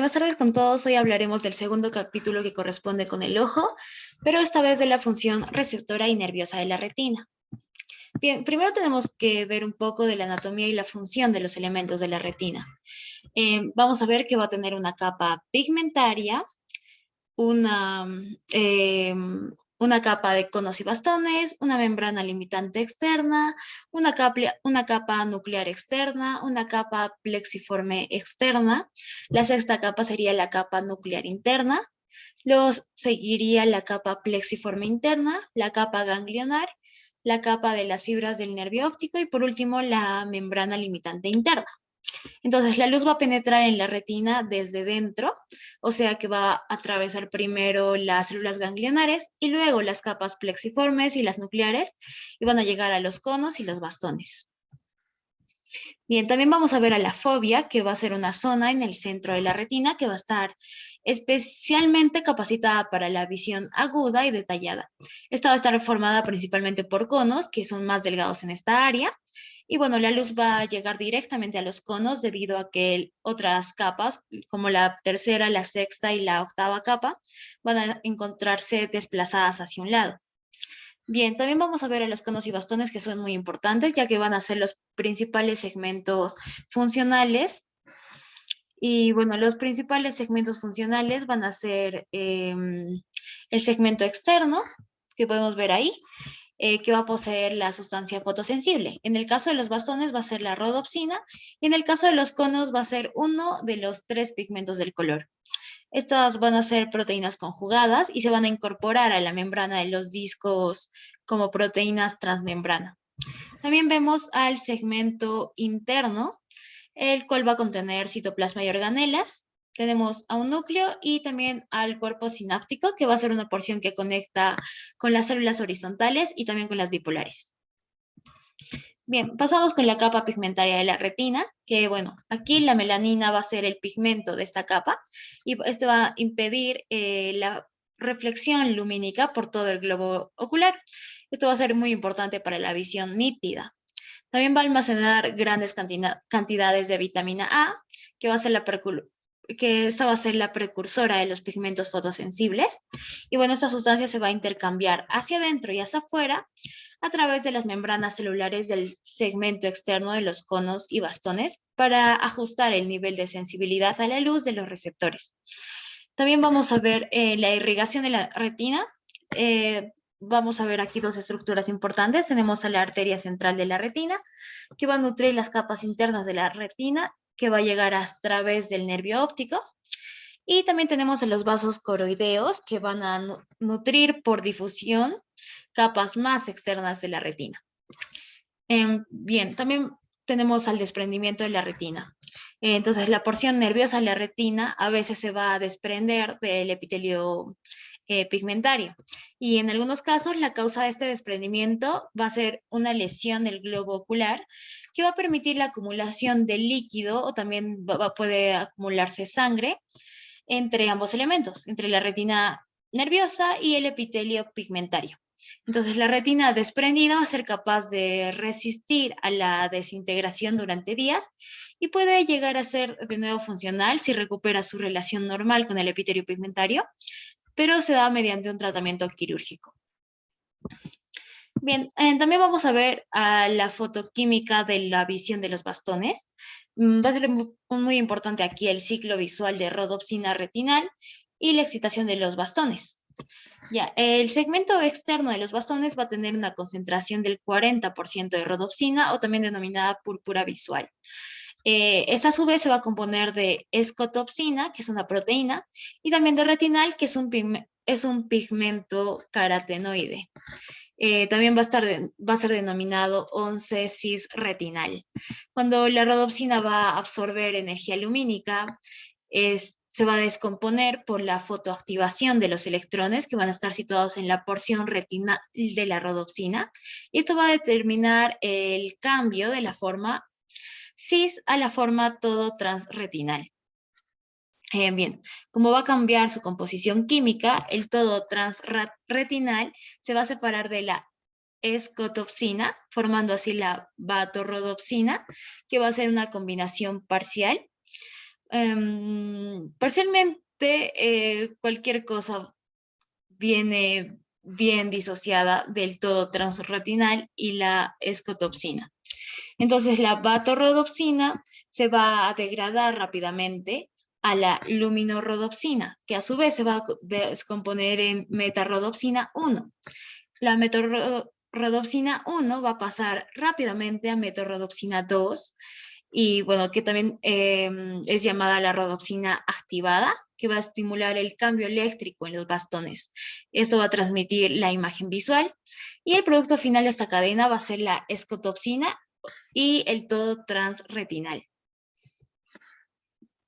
Buenas tardes con todos. Hoy hablaremos del segundo capítulo que corresponde con el ojo, pero esta vez de la función receptora y nerviosa de la retina. Bien, primero tenemos que ver un poco de la anatomía y la función de los elementos de la retina. Vamos a ver que va a tener una capa pigmentaria, una, eh, una capa de conos y bastones, una membrana limitante externa, una capa nuclear externa, una capa plexiforme externa. La sexta capa sería la capa nuclear interna. Luego seguiría la capa plexiforme interna, la capa ganglionar, la capa de las fibras del nervio óptico y por último la membrana limitante interna. Entonces, la luz va a penetrar en la retina desde dentro, o sea que va a atravesar primero las células ganglionares y luego las capas plexiformes y las nucleares y van a llegar a los conos y los bastones. Bien, también vamos a ver a la fobia, que va a ser una zona en el centro de la retina que va a estar especialmente capacitada para la visión aguda y detallada. Esta va a estar formada principalmente por conos, que son más delgados en esta área. Y bueno, la luz va a llegar directamente a los conos debido a que otras capas, como la tercera, la sexta y la octava capa, van a encontrarse desplazadas hacia un lado. Bien, también vamos a ver a los conos y bastones que son muy importantes, ya que van a ser los principales segmentos funcionales. Y bueno, los principales segmentos funcionales van a ser el segmento externo, que podemos ver ahí, que va a poseer la sustancia fotosensible. En el caso de los bastones va a ser la rodopsina y en el caso de los conos va a ser uno de los tres pigmentos del color. Estas van a ser proteínas conjugadas y se van a incorporar a la membrana de los discos como proteínas transmembrana. También vemos al segmento interno, el cual va a contener citoplasma y organelas. Tenemos a un núcleo y también al cuerpo sináptico, que va a ser una porción que conecta con las células horizontales y también con las bipolares. Bien, pasamos con la capa pigmentaria de la retina, que bueno, aquí la melanina va a ser el pigmento de esta capa y este va a impedir la reflexión lumínica por todo el globo ocular. Esto va a ser muy importante para la visión nítida. También va a almacenar grandes cantidades de vitamina A, que esta va a ser la precursora de los pigmentos fotosensibles. Y bueno, esta sustancia se va a intercambiar hacia adentro y hacia afuera a través de las membranas celulares del segmento externo de los conos y bastones para ajustar el nivel de sensibilidad a la luz de los receptores. También vamos a ver la irrigación de la retina. Vamos a ver aquí dos estructuras importantes. Tenemos a la arteria central de la retina, que va a nutrir las capas internas de la retina, que va a llegar a través del nervio óptico. Y también tenemos a los vasos coroideos, que van a nutrir por difusión capas más externas de la retina. Bien, también tenemos al desprendimiento de la retina. Entonces, la porción nerviosa de la retina a veces se va a desprender del epitelio pigmentario. Y en algunos casos, la causa de este desprendimiento va a ser una lesión del globo ocular que va a permitir la acumulación de líquido o también puede acumularse sangre entre ambos elementos, entre la retina nerviosa y el epitelio pigmentario. Entonces, la retina desprendida va a ser capaz de resistir a la desintegración durante días y puede llegar a ser de nuevo funcional si recupera su relación normal con el epitelio pigmentario, pero se da mediante un tratamiento quirúrgico. Bien, también vamos a ver a la fotoquímica de la visión de los bastones. Va a ser muy importante aquí el ciclo visual de rodopsina retinal y la excitación de los bastones. Ya, el segmento externo de los bastones va a tener una concentración del 40% de rodopsina o también denominada púrpura visual. Esta a su vez se va a componer de escotopsina, que es una proteína, y también de retinal, que es un pigmento carotenoide. También va a ser denominado 11-cis retinal. Cuando la rodopsina va a absorber energía lumínica, se va a descomponer por la fotoactivación de los electrones que van a estar situados en la porción retinal de la rodopsina. Y esto va a determinar el cambio de la forma cis a la forma todo transretinal. Bien, como va a cambiar su composición química, el todo transretinal se va a separar de la escotopsina, formando así la vatorrodopsina, que va a ser una combinación parcial. Parcialmente cualquier cosa viene bien disociada del todo transretinal y la escotopsina. Entonces la vatorrodopsina se va a degradar rápidamente a la luminorrodopsina, que a su vez se va a descomponer en metarrodopsina 1. La metorrodopsina 1 va a pasar rápidamente a metorrodopsina 2 y bueno, que también es llamada la rodopsina activada, que va a estimular el cambio eléctrico en los bastones. Esto va a transmitir la imagen visual y el producto final de esta cadena va a ser la escotopsina y el todo transretinal.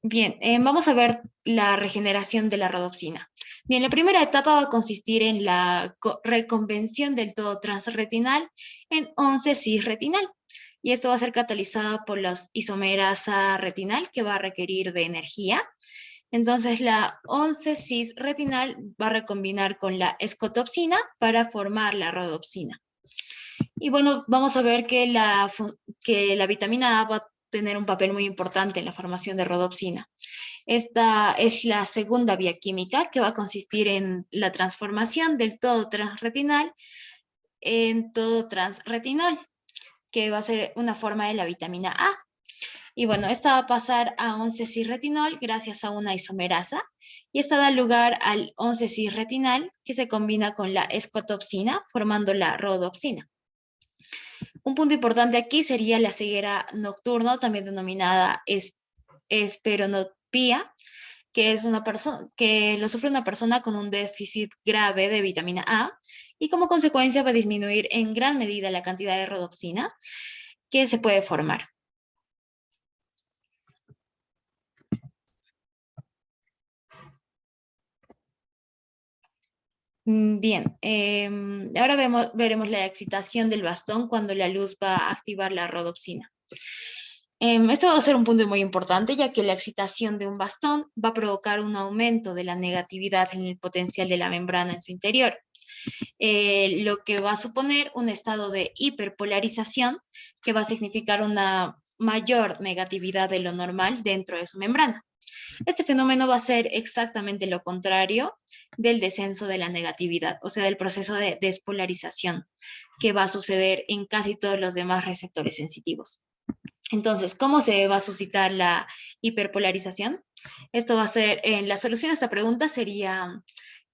Bien, vamos a ver la regeneración de la rodopsina. Bien, la primera etapa va a consistir en la reconvención del todo transretinal en 11-cis-retinal. Y esto va a ser catalizado por la isomerasa retinal, que va a requerir de energía. Entonces, la 11-cis-retinal va a recombinar con la escotopsina para formar la rodopsina. Y bueno, vamos a ver que la vitamina A va a tener un papel muy importante en la formación de rodopsina. Esta es la segunda vía química que va a consistir en la transformación del todo transretinal en todo transretinol, que va a ser una forma de la vitamina A. Y bueno, esta va a pasar a 11-cis-retinol gracias a una isomerasa y esta da lugar al 11-cis-retinal que se combina con la escotopsina formando la rodopsina. Un punto importante aquí sería la ceguera nocturna, también denominada esperonopía, que es una persona que lo sufre una persona con un déficit grave de vitamina A y como consecuencia va a disminuir en gran medida la cantidad de rodopsina que se puede formar. Bien, ahora veremos la excitación del bastón cuando la luz va a activar la rodopsina. Esto va a ser un punto muy importante, ya que la excitación de un bastón va a provocar un aumento de la negatividad en el potencial de la membrana en su interior, lo que va a suponer un estado de hiperpolarización que va a significar una mayor negatividad de lo normal dentro de su membrana. Este fenómeno va a ser exactamente lo contrario del descenso de la negatividad, o sea, del proceso de despolarización que va a suceder en casi todos los demás receptores sensitivos. Entonces, ¿cómo se va a suscitar la hiperpolarización? Esto va a ser, la solución a esta pregunta sería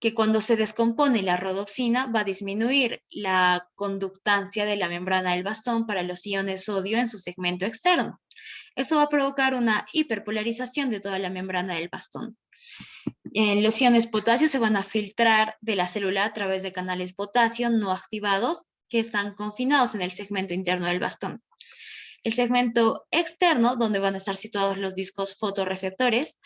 que cuando se descompone la rodopsina va a disminuir la conductancia de la membrana del bastón para los iones sodio en su segmento externo. Esto va a provocar una hiperpolarización de toda la membrana del bastón. Los iones potasio se van a filtrar de la célula a través de canales potasio no activados que están confinados en el segmento interno del bastón. El segmento externo, donde van a estar situados los discos fotorreceptores,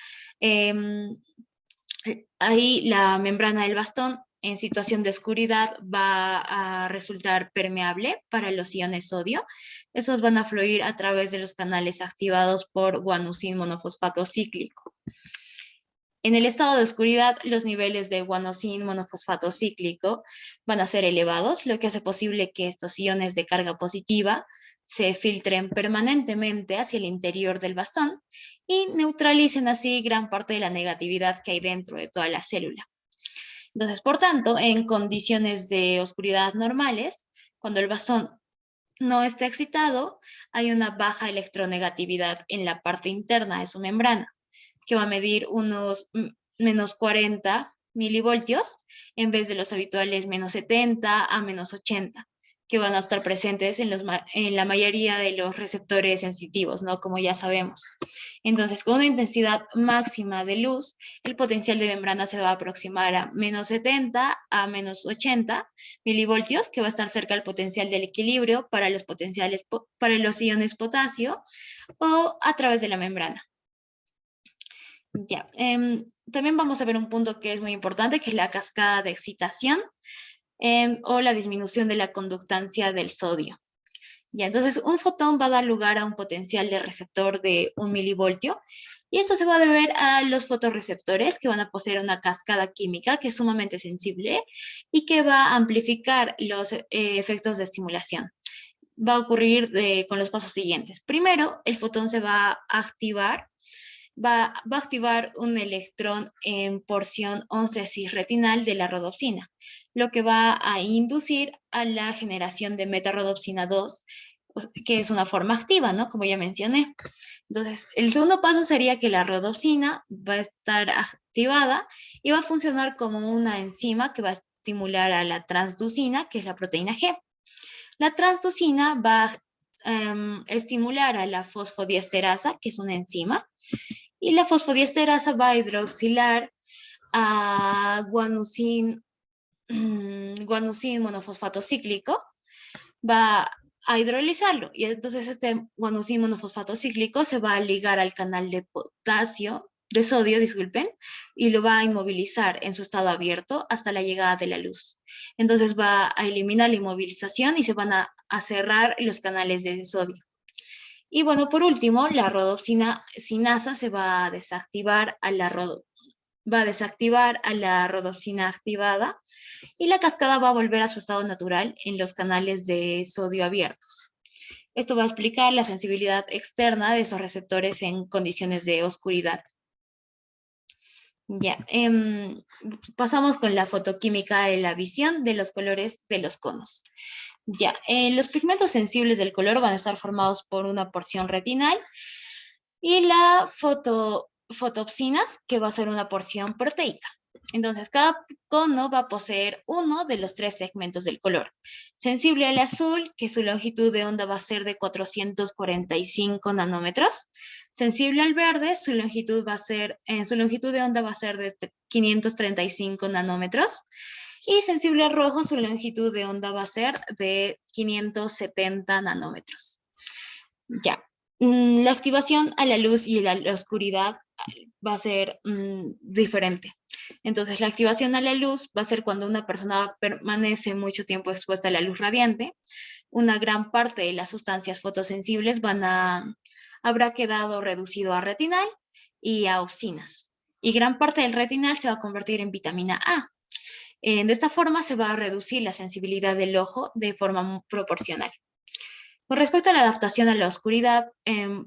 ahí la membrana del bastón en situación de oscuridad va a resultar permeable para los iones sodio. Esos van a fluir a través de los canales activados por guanosin monofosfato cíclico. En el estado de oscuridad, los niveles de guanosin monofosfato cíclico van a ser elevados, lo que hace posible que estos iones de carga positiva se filtren permanentemente hacia el interior del bastón y neutralicen así gran parte de la negatividad que hay dentro de toda la célula. Entonces, por tanto, en condiciones de oscuridad normales, cuando el bastón no está excitado, hay una baja electronegatividad en la parte interna de su membrana, que va a medir unos menos 40 milivoltios en vez de los habituales menos 70 a menos 80, que van a estar presentes en la mayoría de los receptores sensitivos, ¿no? Como ya sabemos. Entonces, con una intensidad máxima de luz, el potencial de membrana se va a aproximar a menos 70 a menos 80 milivoltios, que va a estar cerca del potencial del equilibrio para para los iones potasio o a través de la membrana. Ya, también vamos a ver un punto que es muy importante, que es la cascada de excitación o la disminución de la conductancia del sodio. Ya, entonces un fotón va a dar lugar a un potencial de receptor de 1 milivoltio y eso se va a deber a los fotorreceptores que van a poseer una cascada química que es sumamente sensible y que va a amplificar los efectos de estimulación. Va a ocurrir con los pasos siguientes. Primero, el fotón se va a activar va a activar un electrón en porción 11 cis retinal de la rodopsina, lo que va a inducir a la generación de metarrodopsina 2, que es una forma activa, ¿no? Como ya mencioné. Entonces, el segundo paso sería que la rodopsina va a estar activada y va a funcionar como una enzima que va a estimular a la transducina, que es la proteína G. La transducina va a estimular a la fosfodiesterasa, que es una enzima, y la fosfodiesterasa va a hidroxilar a guanusin monofosfato cíclico, va a hidrolizarlo. Y entonces este guanusin monofosfato cíclico se va a ligar al canal de potasio, de sodio, disculpen, y lo va a inmovilizar en su estado abierto hasta la llegada de la luz. Entonces va a eliminar la inmovilización y se van a cerrar los canales de sodio. Y bueno, por último, la rodopsina sinasa se va a desactivar a la rodopsina activada y la cascada va a volver a su estado natural en los canales de sodio abiertos. Esto va a explicar la sensibilidad externa de esos receptores en condiciones de oscuridad. Ya, pasamos con la fotoquímica de la visión de los colores de los conos. Ya, los pigmentos sensibles del color van a estar formados por una porción retinal y la fotopsinas, que va a ser una porción proteica. Entonces, cada cono va a poseer uno de los tres segmentos del color. Sensible al azul, que su longitud de onda va a ser de 445 nanómetros. Sensible al verde, su longitud de onda va a ser de 535 nanómetros. Y sensible al rojo, su longitud de onda va a ser de 570 nanómetros. Ya. La activación a la luz y a la oscuridad va a ser diferente. Entonces, la activación a la luz va a ser cuando una persona permanece mucho tiempo expuesta a la luz radiante. Una gran parte de las sustancias fotosensibles habrá quedado reducido a retinal y a opsinas. Y gran parte del retinal se va a convertir en vitamina A. De esta forma se va a reducir la sensibilidad del ojo de forma proporcional. Con respecto a la adaptación a la oscuridad,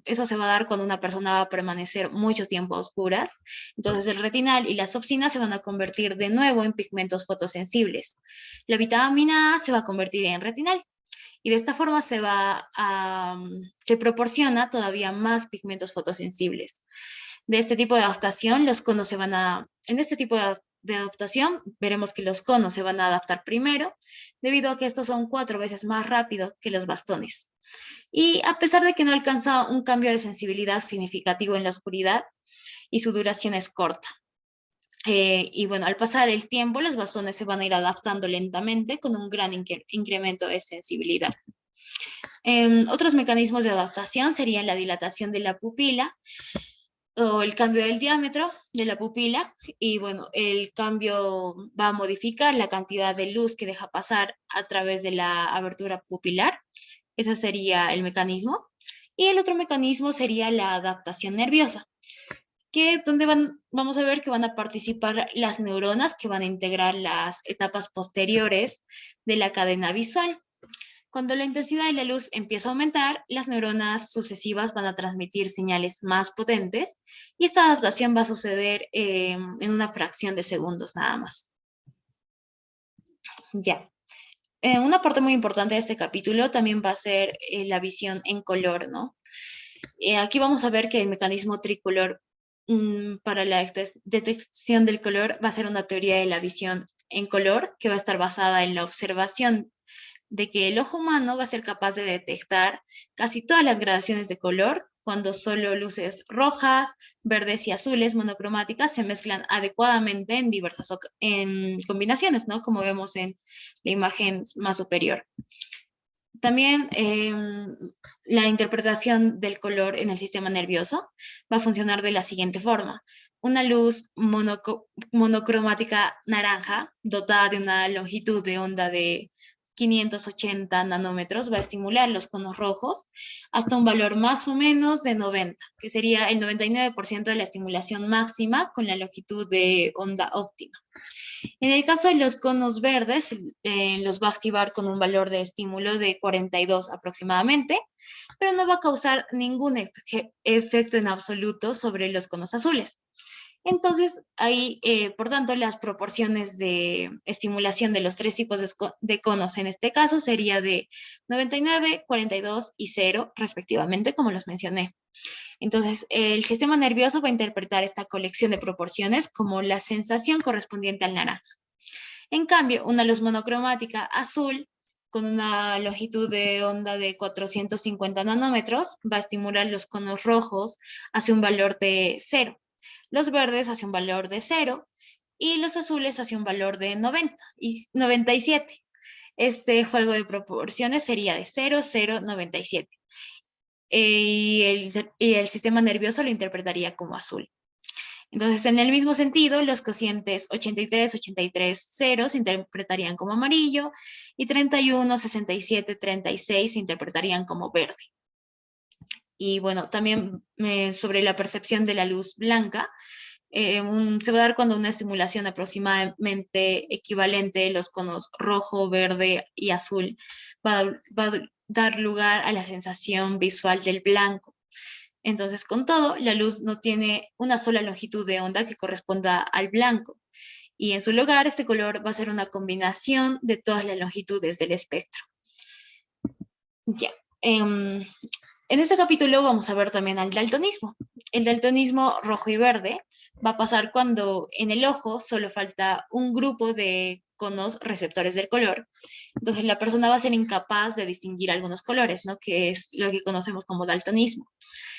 eso se va a dar cuando una persona va a permanecer mucho tiempo a oscuras. Entonces el retinal y las opsinas se van a convertir de nuevo en pigmentos fotosensibles. La vitamina A se va a convertir en retinal. Y de esta forma se proporciona todavía más pigmentos fotosensibles. De este tipo de adaptación, en este tipo de adaptación, veremos que los conos se van a adaptar primero, debido a que estos son 4 veces más rápidos que los bastones. Y a pesar de que no alcanza un cambio de sensibilidad significativo en la oscuridad, y su duración es corta. Y bueno, al pasar el tiempo, los bastones se van a ir adaptando lentamente con un gran incremento de sensibilidad. Otros mecanismos de adaptación serían la dilatación de la pupila, o el cambio del diámetro de la pupila, y bueno, el cambio va a modificar la cantidad de luz que deja pasar a través de la abertura pupilar. Ese sería el mecanismo. Y el otro mecanismo sería la adaptación nerviosa, donde vamos a ver que van a participar las neuronas que van a integrar las etapas posteriores de la cadena visual. Cuando la intensidad de la luz empieza a aumentar, las neuronas sucesivas van a transmitir señales más potentes y esta adaptación va a suceder en una fracción de segundos nada más. Ya. Una parte muy importante de este capítulo también va a ser la visión en color, ¿no? Aquí vamos a ver que el mecanismo tricolor para la detección del color va a ser una teoría de la visión en color que va a estar basada en la observación de que el ojo humano va a ser capaz de detectar casi todas las gradaciones de color cuando solo luces rojas, verdes y azules monocromáticas se mezclan adecuadamente en diversas combinaciones, ¿no? Como vemos en la imagen más superior. También la interpretación del color en el sistema nervioso va a funcionar de la siguiente forma. Una luz monocromática naranja dotada de una longitud de onda de 580 nanómetros va a estimular los conos rojos hasta un valor más o menos de 90, que sería el 99% de la estimulación máxima con la longitud de onda óptima. En el caso de los conos verdes, los va a activar con un valor de estímulo de 42 aproximadamente, pero no va a causar ningún efecto en absoluto sobre los conos azules. Entonces, ahí, por tanto, las proporciones de estimulación de los tres tipos de conos en este caso sería de 99, 42 y 0, respectivamente, como los mencioné. Entonces, el sistema nervioso va a interpretar esta colección de proporciones como la sensación correspondiente al naranja. En cambio, una luz monocromática azul con una longitud de onda de 450 nanómetros va a estimular los conos rojos hacia un valor de 0, los verdes hacia un valor de 0 y los azules hacia un valor de 90 y 97. Este juego de proporciones sería de 0, 0, 97. Y el sistema nervioso lo interpretaría como azul. Entonces, en el mismo sentido, los cocientes 83, 83, 0 se interpretarían como amarillo y 31, 67, 36 se interpretarían como verde. Y bueno, también sobre la percepción de la luz blanca, se va a dar cuando una estimulación aproximadamente equivalente de los conos rojo, verde y azul va a dar lugar a la sensación visual del blanco. Entonces, con todo, la luz no tiene una sola longitud de onda que corresponda al blanco. Y en su lugar, este color va a ser una combinación de todas las longitudes del espectro. Ya. En este capítulo vamos a ver también al daltonismo. El daltonismo rojo y verde va a pasar cuando en el ojo solo falta un grupo de conos receptores del color. Entonces, la persona va a ser incapaz de distinguir algunos colores, ¿no? Que es lo que conocemos como daltonismo.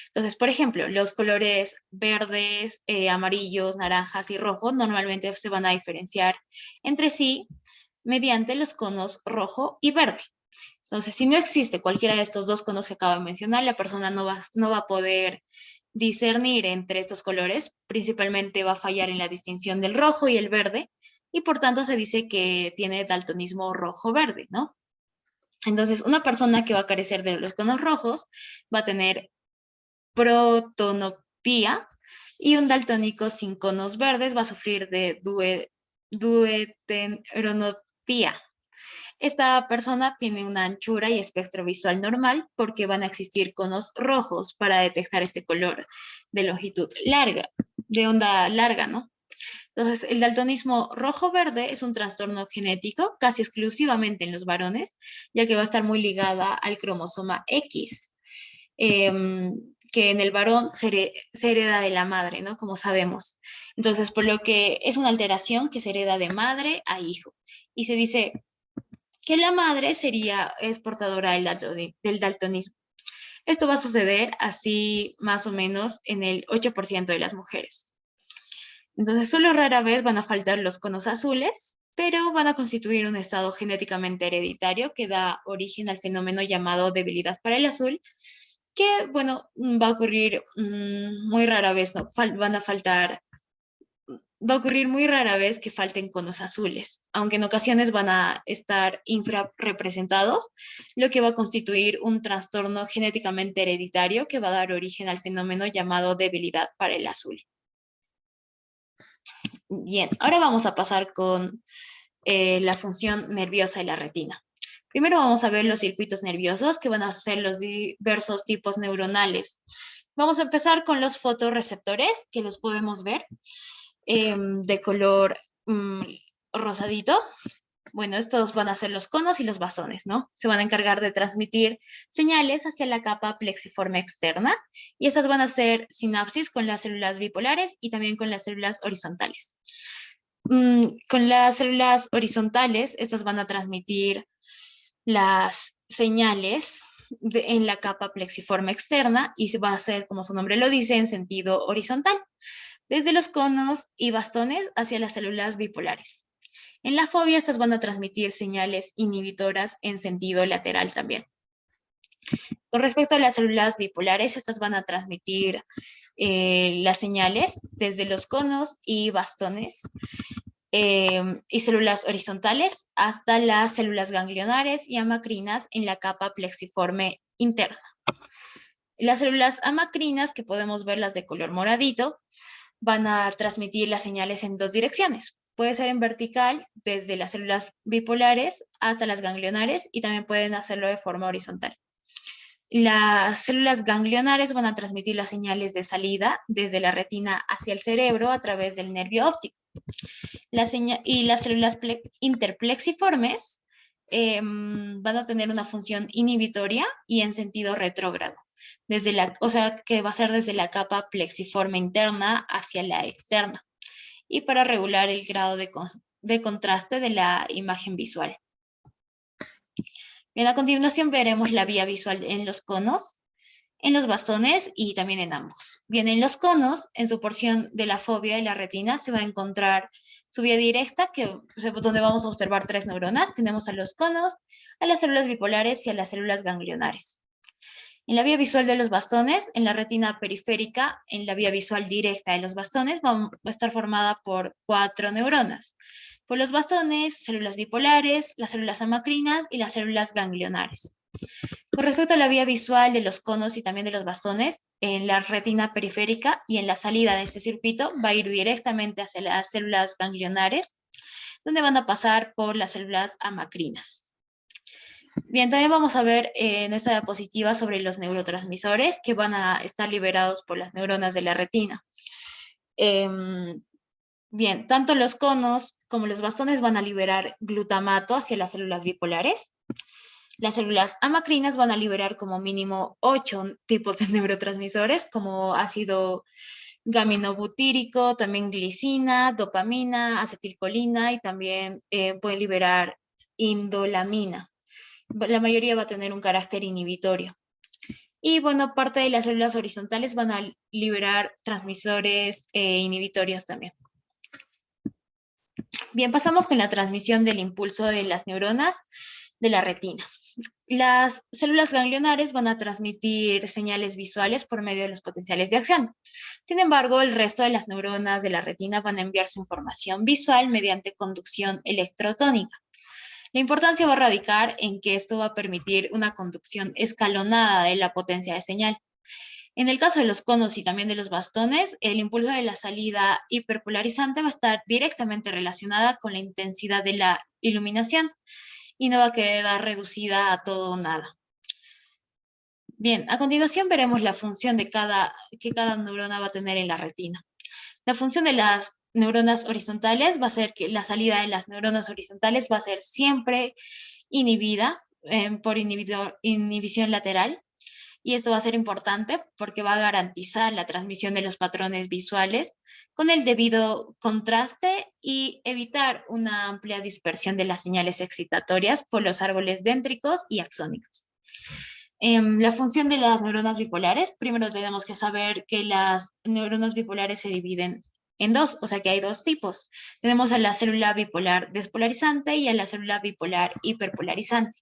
Entonces, por ejemplo, los colores verdes, amarillos, naranjas y rojos normalmente se van a diferenciar entre sí mediante los conos rojo y verde. Entonces, si no existe cualquiera de estos dos conos que acabo de mencionar, la persona no va a poder discernir entre estos colores, principalmente va a fallar en la distinción del rojo y el verde, y por tanto se dice que tiene daltonismo rojo-verde, ¿no? Entonces, una persona que va a carecer de los conos rojos va a tener protonopía y un daltónico sin conos verdes va a sufrir de duoteronopía. Esta persona tiene una anchura y espectro visual normal porque van a existir conos rojos para detectar este color de longitud larga, de onda larga, ¿no? Entonces, el daltonismo rojo-verde es un trastorno genético casi exclusivamente en los varones, ya que va a estar muy ligada al cromosoma X, que en el varón se hereda de la madre, ¿no? Como sabemos. Entonces, por lo que es una alteración que se hereda de madre a hijo. Y se dice que la madre es portadora del daltonismo. Esto va a suceder así más o menos en el 8% de las mujeres. Entonces, solo rara vez van a faltar los conos azules, pero van a constituir un estado genéticamente hereditario que da origen al fenómeno llamado debilidad para el azul, que, bueno, va a ocurrir muy rara vez, ¿no? Va a ocurrir muy rara vez que falten conos azules, aunque en ocasiones van a estar infrarrepresentados, lo que va a constituir un trastorno genéticamente hereditario que va a dar origen al fenómeno llamado debilidad para el azul. Bien, ahora vamos a pasar con la función nerviosa de la retina. Primero vamos a ver los circuitos nerviosos, que van a ser los diversos tipos neuronales. Vamos a empezar con los fotorreceptores, que los podemos ver de color rosadito. Bueno, estos van a ser los conos y los bastones, ¿no? Se van a encargar de transmitir señales hacia la capa plexiforme externa y estas van a ser sinapsis con las células bipolares y también con las células horizontales. Con las células horizontales, estas van a transmitir las señales en la capa plexiforme externa y va a ser, como su nombre lo dice, en sentido horizontal, desde los conos y bastones hacia las células bipolares. En la fobia, estas van a transmitir señales inhibitoras en sentido lateral también. Con respecto a las células bipolares, estas van a transmitir las señales desde los conos y bastones y células horizontales hasta las células ganglionares y amacrinas en la capa plexiforme interna. Las células amacrinas, que podemos verlas de color moradito, van a transmitir las señales en dos direcciones. Puede ser en vertical, desde las células bipolares hasta las ganglionares, y también pueden hacerlo de forma horizontal. Las células ganglionares van a transmitir las señales de salida desde la retina hacia el cerebro a través del nervio óptico. Y las células interplexiformes van a tener una función inhibitoria y en sentido retrógrado, o sea, que va a ser desde la capa plexiforme interna hacia la externa, y para regular el grado de contraste de la imagen visual. Bien, a continuación veremos la vía visual en los conos, en los bastones y también en ambos. Bien, en los conos, en su porción de la fovea y la retina, se va a encontrar su vía directa, donde vamos a observar 3 neuronas. Tenemos a los conos, a las células bipolares y a las células ganglionares. En la vía visual de los bastones, en la retina periférica, en la vía visual directa de los bastones, va a estar formada por 4 neuronas. Por los bastones, células bipolares, las células amacrinas y las células ganglionares. Con respecto a la vía visual de los conos y también de los bastones, en la retina periférica y en la salida de este circuito va a ir directamente hacia las células ganglionares, donde van a pasar por las células amacrinas. Bien, también vamos a ver en esta diapositiva sobre los neurotransmisores que van a estar liberados por las neuronas de la retina. Bien, tanto los conos como los bastones van a liberar glutamato hacia las células bipolares. Las células amacrinas van a liberar como mínimo 8 tipos de neurotransmisores, como ácido gaminobutírico, también glicina, dopamina, acetilcolina, y también pueden liberar indolamina. La mayoría va a tener un carácter inhibitorio. Y bueno, parte de las células horizontales van a liberar transmisores inhibitorios también. Bien, pasamos con la transmisión del impulso de las neuronas de la retina. Las células ganglionares van a transmitir señales visuales por medio de los potenciales de acción. Sin embargo, el resto de las neuronas de la retina van a enviar su información visual mediante conducción electrotónica. La importancia va a radicar en que esto va a permitir una conducción escalonada de la potencia de señal. En el caso de los conos y también de los bastones, el impulso de la salida hiperpolarizante va a estar directamente relacionada con la intensidad de la iluminación y no va a quedar reducida a todo o nada. Bien, a continuación veremos la función que cada neurona va a tener en la retina. La función de las neuronas horizontales va a ser que la salida de las neuronas horizontales va a ser siempre inhibida por inhibición lateral. Y esto va a ser importante porque va a garantizar la transmisión de los patrones visuales con el debido contraste y evitar una amplia dispersión de las señales excitatorias por los árboles déntricos y axónicos. La función de las neuronas bipolares, primero tenemos que saber que las neuronas bipolares se dividen en dos, o sea que hay dos tipos. Tenemos a la célula bipolar despolarizante y a la célula bipolar hiperpolarizante.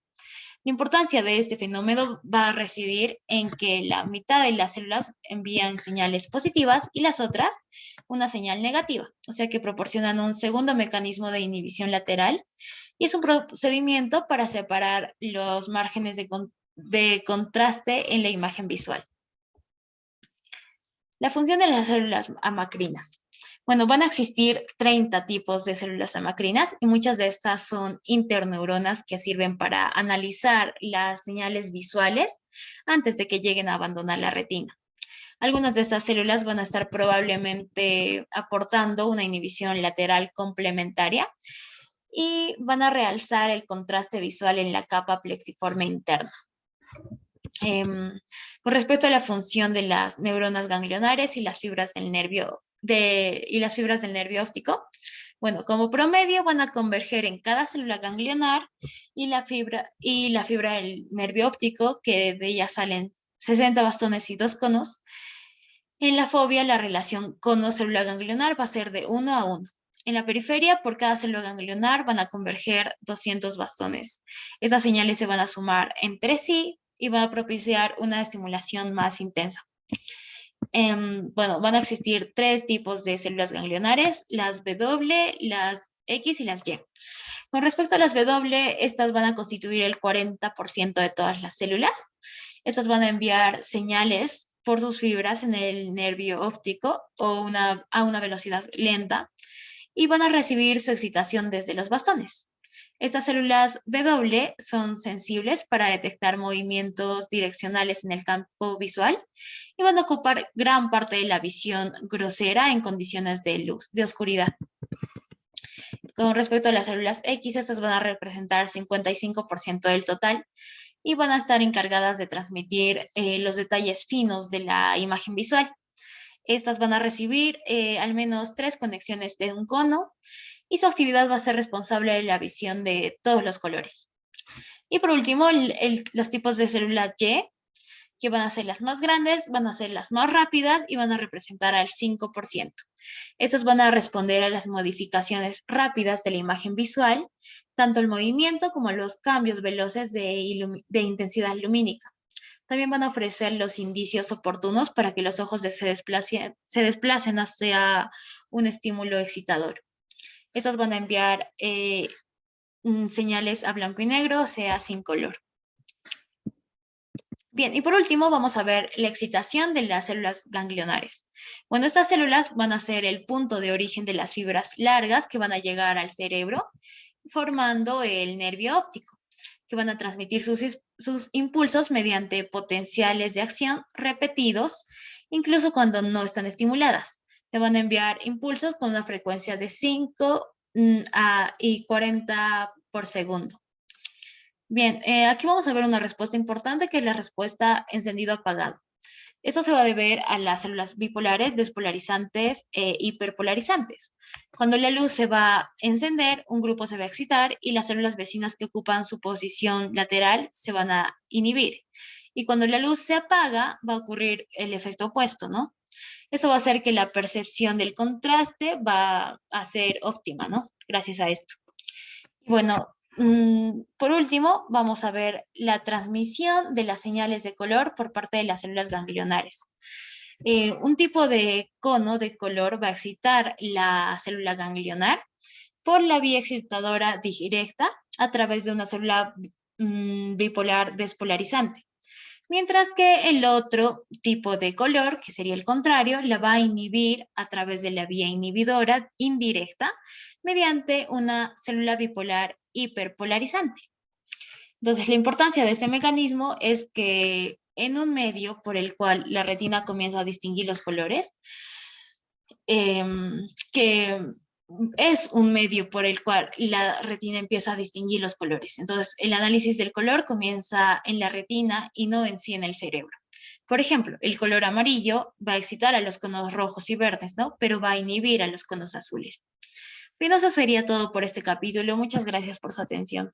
La importancia de este fenómeno va a residir en que la mitad de las células envían señales positivas y las otras una señal negativa, o sea que proporcionan un segundo mecanismo de inhibición lateral, y es un procedimiento para separar los márgenes de contraste en la imagen visual. La función de las células amacrinas. Bueno, van a existir 30 tipos de células amacrinas y muchas de estas son interneuronas que sirven para analizar las señales visuales antes de que lleguen a abandonar la retina. Algunas de estas células van a estar probablemente aportando una inhibición lateral complementaria y van a realzar el contraste visual en la capa plexiforme interna. Con respecto a la función de las neuronas ganglionares y las fibras del nervio óptico, bueno, como promedio van a converger en cada célula ganglionar y la fibra del nervio óptico, que de ella salen 60 bastones y 2 conos. En la fovea, la relación cono-célula ganglionar va a ser de 1 a 1. En la periferia, por cada célula ganglionar van a converger 200 bastones. Estas señales se van a sumar entre sí y van a propiciar una estimulación más intensa. Bueno, van a existir 3 tipos de células ganglionares, las W, las X y las Y. Con respecto a las W, estas van a constituir el 40% de todas las células. Estas van a enviar señales por sus fibras en el nervio óptico a una velocidad lenta y van a recibir su excitación desde los bastones. Estas células W son sensibles para detectar movimientos direccionales en el campo visual y van a ocupar gran parte de la visión grosera en condiciones de luz, de oscuridad. Con respecto a las células X, estas van a representar 55% del total y van a estar encargadas de transmitir los detalles finos de la imagen visual. Estas van a recibir al menos 3 conexiones de un cono y su actividad va a ser responsable de la visión de todos los colores. Y por último, los tipos de células Y, que van a ser las más grandes, van a ser las más rápidas y van a representar al 5%. Estas van a responder a las modificaciones rápidas de la imagen visual, tanto el movimiento como los cambios veloces de intensidad lumínica. También van a ofrecer los indicios oportunos para que los ojos se desplacen hacia un estímulo excitador. Estas van a enviar señales a blanco y negro, o sea, sin color. Bien, y por último vamos a ver la excitación de las células ganglionares. Bueno, estas células van a ser el punto de origen de las fibras largas que van a llegar al cerebro, formando el nervio óptico, que van a transmitir sus impulsos mediante potenciales de acción repetidos, incluso cuando no están estimuladas. Le van a enviar impulsos con una frecuencia de 5 y 40 por segundo. Bien, aquí vamos a ver una respuesta importante, que es la respuesta encendido-apagado. Esto se va a deber a las células bipolares, despolarizantes e hiperpolarizantes. Cuando la luz se va a encender, un grupo se va a excitar y las células vecinas que ocupan su posición lateral se van a inhibir. Y cuando la luz se apaga, va a ocurrir el efecto opuesto, ¿no? Eso va a hacer que la percepción del contraste va a ser óptima, ¿no? Gracias a esto. Bueno, por último, vamos a ver la transmisión de las señales de color por parte de las células ganglionares. Un tipo de cono de color va a excitar la célula ganglionar por la vía excitadora directa a través de una célula bipolar despolarizante. Mientras que el otro tipo de color, que sería el contrario, la va a inhibir a través de la vía inhibidora indirecta mediante una célula bipolar hiperpolarizante. Entonces, la importancia de este mecanismo es que en un medio por el cual la retina comienza a distinguir los colores, que es un medio por el cual la retina empieza a distinguir los colores. Entonces, el análisis del color comienza en la retina y no en sí en el cerebro. Por ejemplo, el color amarillo va a excitar a los conos rojos y verdes, ¿no? Pero va a inhibir a los conos azules. Bien, eso sería todo por este capítulo. Muchas gracias por su atención.